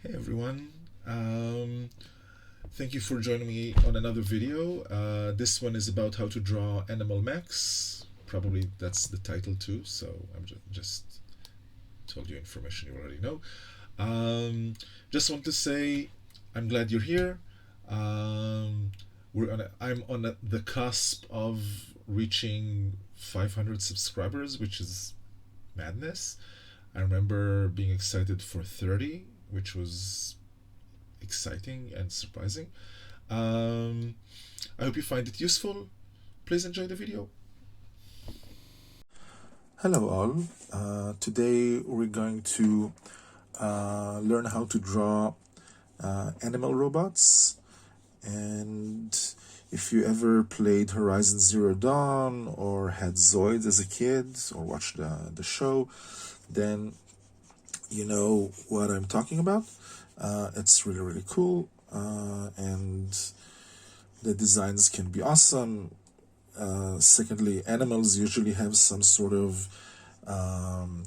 Hey everyone, thank you for joining me on another video. This one is about how to draw animal mechs. Probably that's the title too, so I'm just told you information you already know. Just want to say I'm glad you're here. Um, I'm on the cusp of reaching 500 subscribers, which is madness. I remember being excited for 30, which was exciting and surprising. Um, I hope you find it useful. Please enjoy the video. Hello, all. Today we're going to learn how to draw animal robots. And if you ever played Horizon Zero Dawn or had Zoids as a kid or watched the show, then you know what I'm talking about. It's really, really cool. And the designs can be awesome. Secondly, animals usually have some sort of um,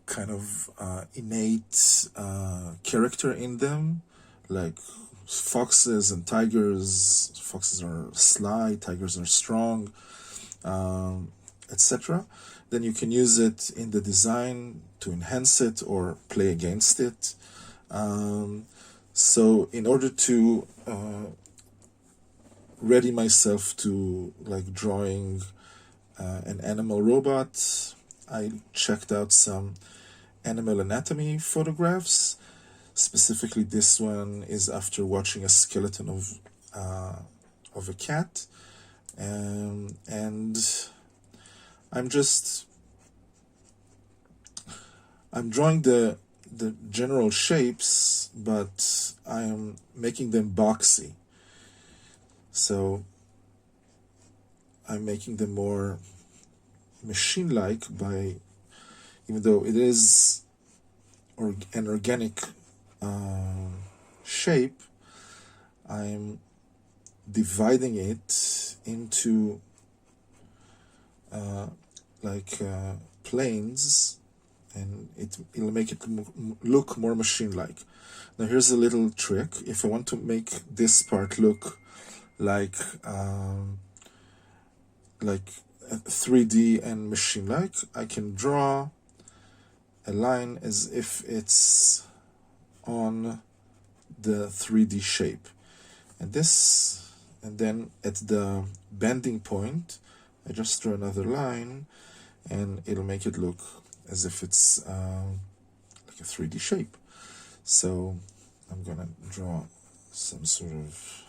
kind of innate character in them, like foxes and tigers. Foxes are sly, tigers are strong, etc. Then you can use it in the design to enhance it or play against it. So in order to ready myself to like drawing an animal robot, I checked out some animal anatomy photographs. Specifically, this one is after watching a skeleton of a cat, and I'm just I'm drawing the general shapes, but I am making them boxy. So I'm making them more machine-like by, even though it is an organic shape, I'm dividing it into planes, and it'll make it look more machine-like. Now here's a little trick. If I want to make this part look like 3D and machine-like, I can draw a line as if it's on the 3D shape, and then at the bending point I just draw another line, and it'll make it look as if it's like a 3D shape. So I'm gonna draw some sort of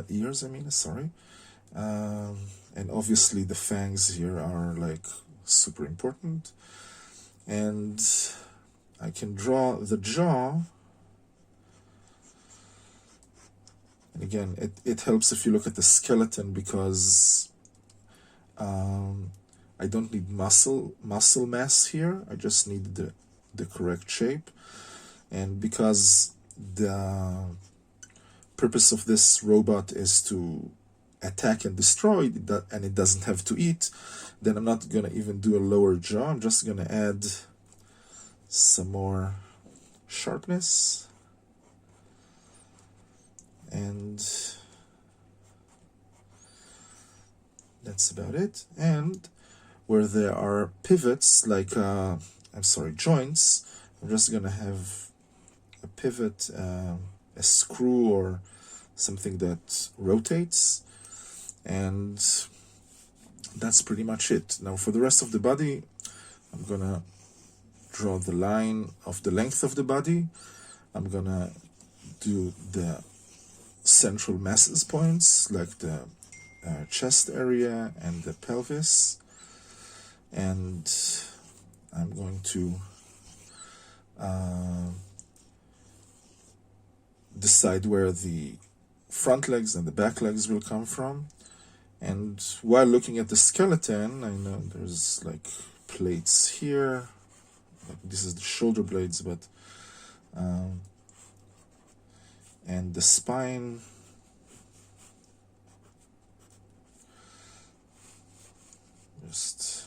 ears, sorry. And obviously the fangs here are like super important. And I can draw the jaw. And again, it helps if you look at the skeleton, because I don't need muscle mass here. I just need the correct shape. And because the purpose of this robot is to attack and destroy, and it doesn't have to eat, then I'm not gonna even do a lower jaw. I'm just gonna add some more sharpness, and that's about it. And where there are pivots, like joints, I'm just gonna have a pivot, a screw or something that rotates, and that's pretty much it. Now for the rest of the body, I'm gonna draw the line of the length of the body. I'm gonna do the central masses points, like the chest area and the pelvis, and I'm going to decide where the front legs and the back legs will come from. And while looking at the skeleton, I know there's like plates here. Like this is the shoulder blades, but and the spine. Just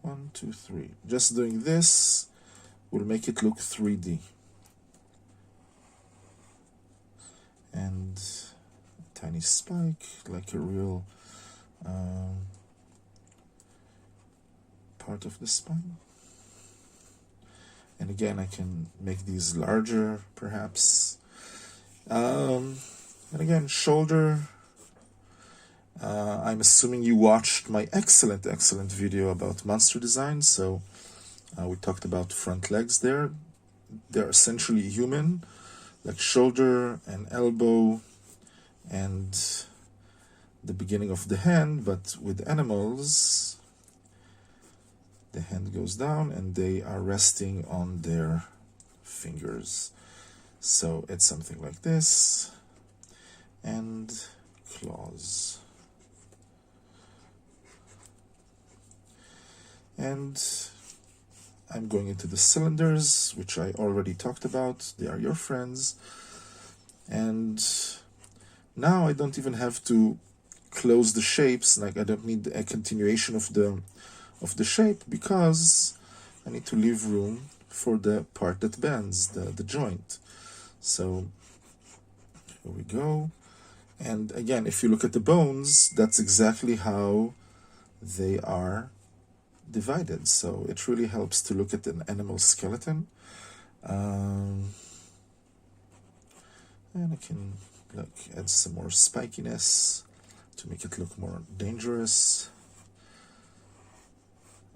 1, 2, 3. Just doing this will make it look 3D. And a tiny spike, like a real part of the spine. And again, I can make these larger, perhaps. And again, shoulder. I'm assuming you watched my excellent video about monster design. So we talked about front legs there. They're essentially human, like shoulder and elbow and the beginning of the hand, but with animals, the hand goes down and they are resting on their fingers. So it's something like this, and claws. And I'm going into the cylinders, which I already talked about. They are your friends. And now I don't even have to close the shapes, like I don't need a continuation of the shape, because I need to leave room for the part that bends, the joint. So here we go. And again, if you look at the bones, that's exactly how they are divided. So it really helps to look at an animal skeleton. And I can add some more spikiness to make it look more dangerous.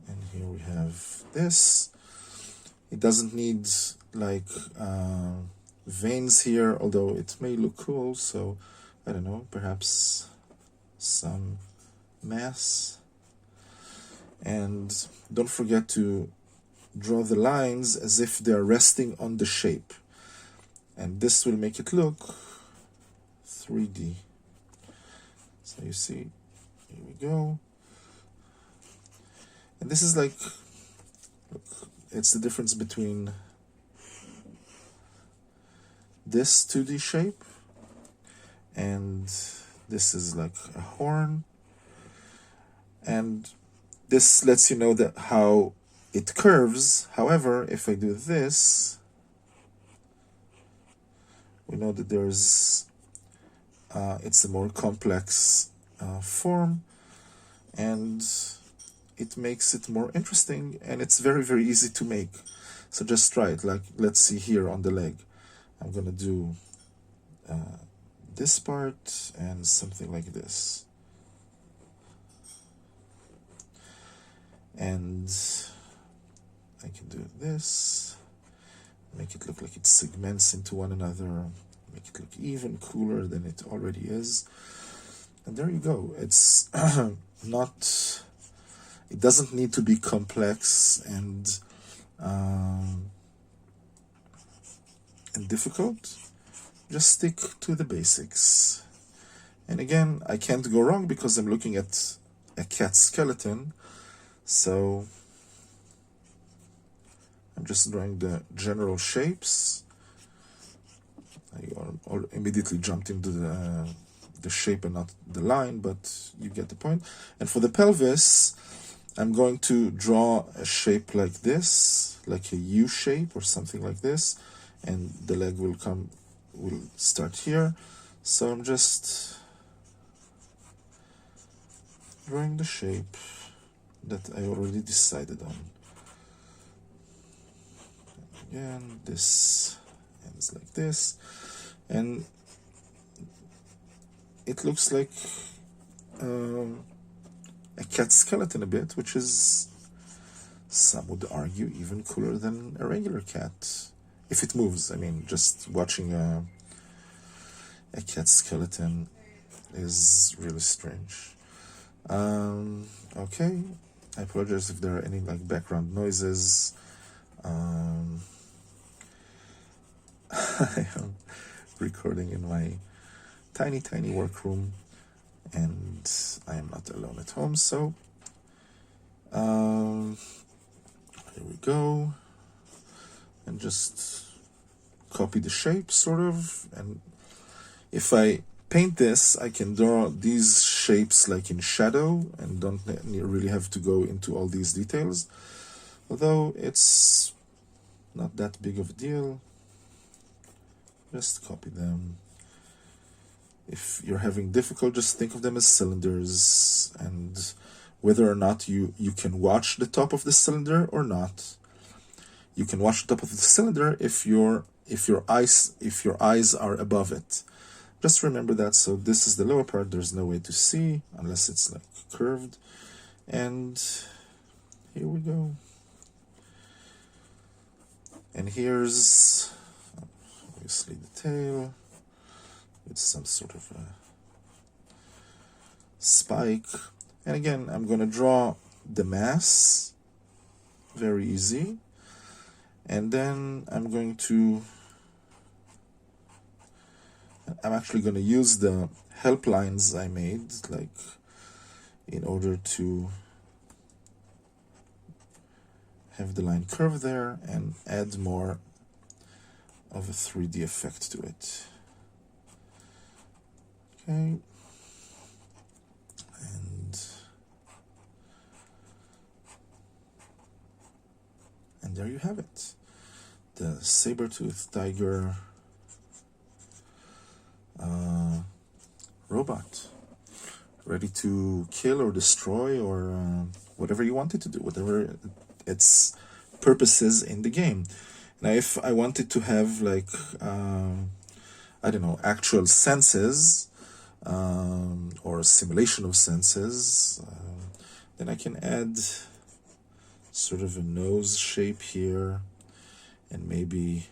And here we have this. It doesn't need like veins here, although it may look cool. So I don't know, perhaps some mass. And don't forget to draw the lines as if they're resting on the shape. And this will make it look 3D. So you see, here we go. And this is like, look, it's the difference between this 2D shape and this is like a horn. And this lets you know that how it curves. However, if I do this, we know that there's it's a more complex form, and it makes it more interesting, and it's very, very easy to make. So just try it. Like, let's see here on the leg. I'm gonna do this part and something like this. And I can do this, make it look like it segments into one another, make it look even cooler than it already is. And there you go. It's not, it doesn't need to be complex and difficult. Just stick to the basics. And again, I can't go wrong because I'm looking at a cat skeleton. So I'm just drawing the general shapes. I immediately jumped into the shape and not the line, but you get the point. And for the pelvis, I'm going to draw a shape like this, like a U shape or something like this, and the leg will start here. So I'm just drawing the shape that I already decided on. And again, this ends like this, and it looks like a cat skeleton a bit, which is, some would argue, even cooler than a regular cat. If it moves, I mean, just watching a cat skeleton is really strange. Okay, I apologize if there are any like background noises. I am recording in my tiny workroom, and I am not alone at home. So here we go, and just copy the shape sort of. And if I paint this, I can draw these shapes like in shadow and don't really have to go into all these details, although it's not that big of a deal. Just copy them. If you're having difficulty, just think of them as cylinders, and whether or not you can watch the top of the cylinder or not. You can watch the top of the cylinder if your eyes are above it. Just remember that. So this is the lower part. There's no way to see unless it's like curved. And here we go. And here's obviously the tail. It's some sort of a spike. And again, I'm going to draw the mass. Very easy. And then I'm actually going to use the help lines I made, like, in order to have the line curve there and add more of a 3D effect to it. Okay. And there you have it. The Sabretooth Tiger robot, ready to kill or destroy or whatever you want it to do, whatever its purpose is in the game. Now, if I wanted to have, like, I don't know, actual senses or a simulation of senses, then I can add sort of a nose shape here, and maybe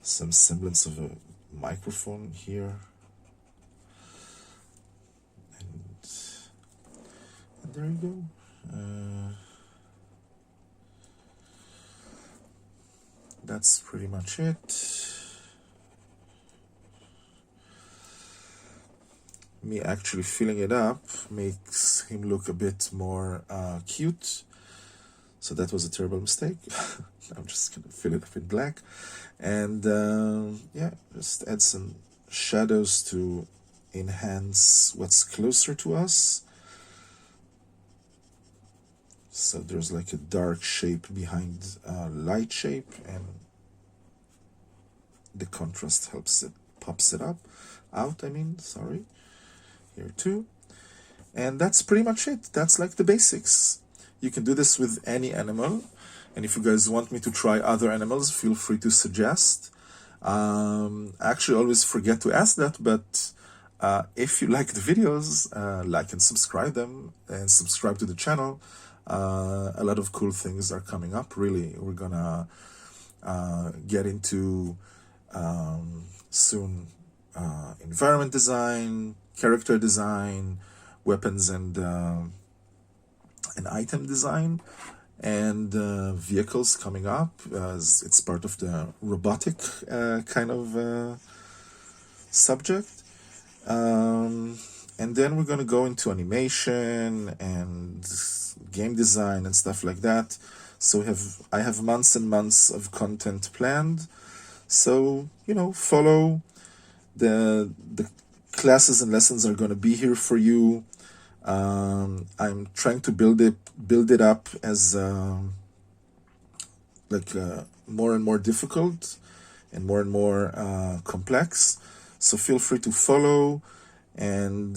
some semblance of a microphone here, and there you go. That's pretty much it. Me actually filling it up makes him look a bit more cute. So that was a terrible mistake. I'm just going to fill it up in black. And yeah, just add some shadows to enhance what's closer to us. So there's like a dark shape behind a light shape, and the contrast helps it, pops it out, sorry, here too. And that's pretty much it. That's like the basics. You can do this with any animal, and if you guys want me to try other animals, feel free to suggest. I actually always forget to ask that, but if you like the videos, like and subscribe them, and subscribe to the channel. A lot of cool things are coming up, really. We're gonna get into soon environment design, character design, weapons and item design, and vehicles coming up, as it's part of the robotic kind of subject. And then we're going to go into animation and game design and stuff like that. So I have months and months of content planned. So, follow. The classes and lessons are going to be here for you. I'm trying to build it up as more and more difficult and more complex. So feel free to follow and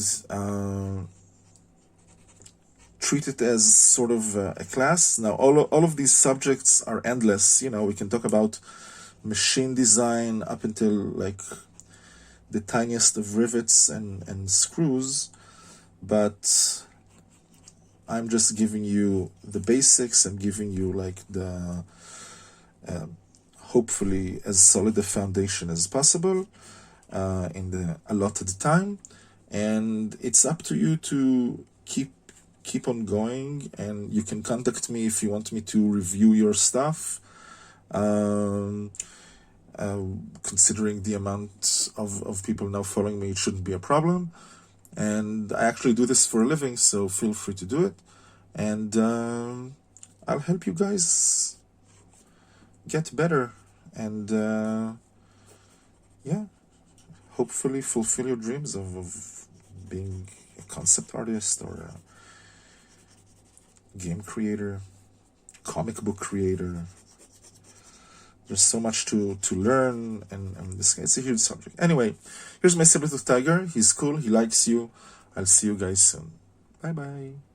treat it as sort of a class. Now, all of these subjects are endless. We can talk about machine design up until like the tiniest of rivets and screws, but I'm just giving you the basics. I'm giving you like the hopefully as solid a foundation as possible in the allotted time, and it's up to you to keep on going. And you can contact me if you want me to review your stuff. Considering the amount of people now following me, it shouldn't be a problem. And I actually do this for a living, so feel free to do it. And I'll help you guys get better and yeah, hopefully fulfill your dreams of being a concept artist or a game creator, comic book creator, There's so much to learn, and it's a huge subject. Anyway, here's my Sabretooth Tiger. He's cool. He likes you. I'll see you guys soon. Bye bye.